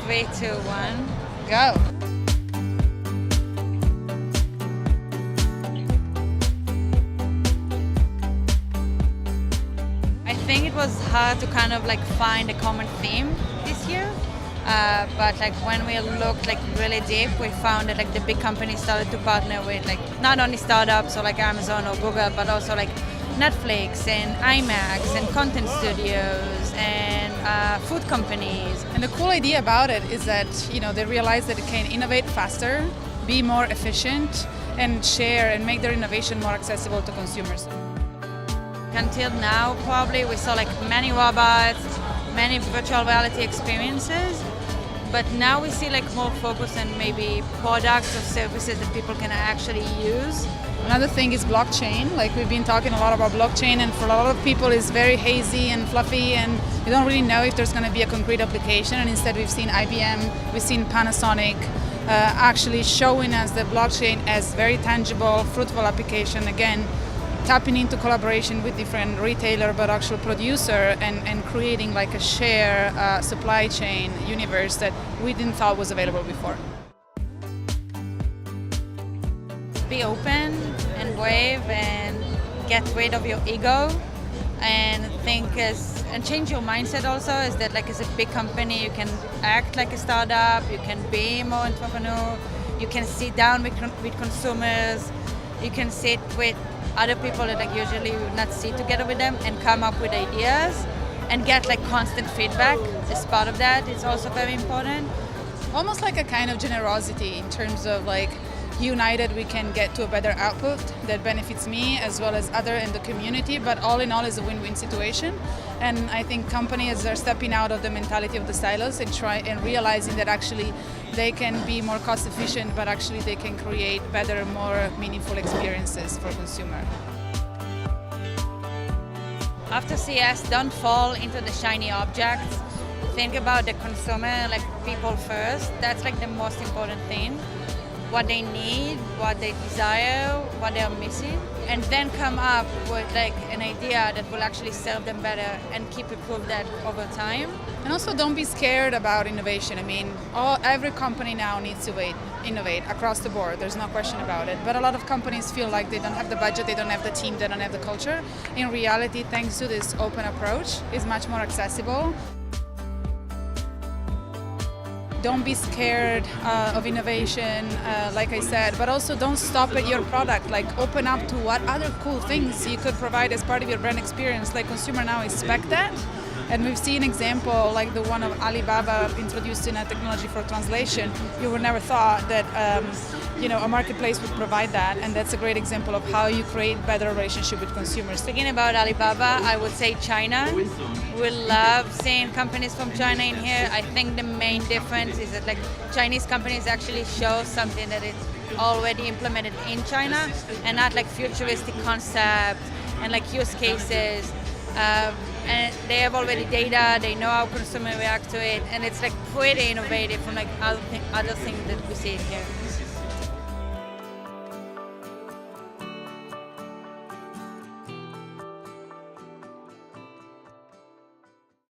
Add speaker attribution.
Speaker 1: 3, 2, 1,
Speaker 2: Go.
Speaker 1: I think it was hard to kind of like find a common theme this year. But like when we looked like really deep, we found that like the big companies started to partner with like not only startups or like Amazon or Google, but also like Netflix and IMAX and content studios and food companies.
Speaker 2: And the cool idea about it is that they realize that it can innovate faster, be more efficient, and share and make their innovation more accessible to consumers.
Speaker 1: Until now, probably we saw like many robots, many virtual reality experiences, but now we see like more focus on maybe products or services that people can actually use.
Speaker 2: Another thing is blockchain. Like we've been talking a lot about blockchain, and for a lot of people it's very hazy and fluffy, and you don't really know if there's going to be a concrete application. And instead we've seen IBM, we've seen Panasonic actually showing us the blockchain as very tangible, fruitful application. Again, tapping into collaboration with different retailer but actual producer and creating like a share supply chain universe that we didn't thought was available before.
Speaker 1: Be open and brave and get rid of your ego and and change your mindset also, is that like as a big company you can act like a startup, you can be more entrepreneur, you can sit down with consumers, you can sit with other people that like usually you would not sit together with them and come up with ideas and get like constant feedback as part of that. It's also very important.
Speaker 2: Almost like a kind of generosity in terms of like united we can get to a better output that benefits me as well as other in the community, but all in all is a win-win situation. And I think companies are stepping out of the mentality of the silos and realizing that actually they can be more cost efficient, but actually they can create better, more meaningful experiences for consumer.
Speaker 1: After CES, don't fall into the shiny objects. Think about the consumer, like people first. That's like the most important thing. What they need, what they desire, what they are missing, and then come up with like an idea that will actually serve them better and keep improve that over time.
Speaker 2: And also don't be scared about innovation. I mean, every company now needs to innovate across the board. There's no question about it. But a lot of companies feel like they don't have the budget, they don't have the team, they don't have the culture. In reality, thanks to this open approach, it's much more accessible. Don't be scared of innovation, like I said, but also don't stop at your product. Like open up to what other cool things you could provide as part of your brand experience. Like consumer now expect that. And we've seen example like the one of Alibaba introducing a technology for translation. You would never thought that a marketplace would provide that, and that's a great example of how you create better relationship with consumers.
Speaker 1: Speaking about Alibaba, I would say China. We love seeing companies from China in here. I think the main difference is that like Chinese companies actually show something that is already implemented in China and not like futuristic concepts and like use cases. And they have already data, they know how consumers react to it, and it's like pretty innovative from like other things that we see here.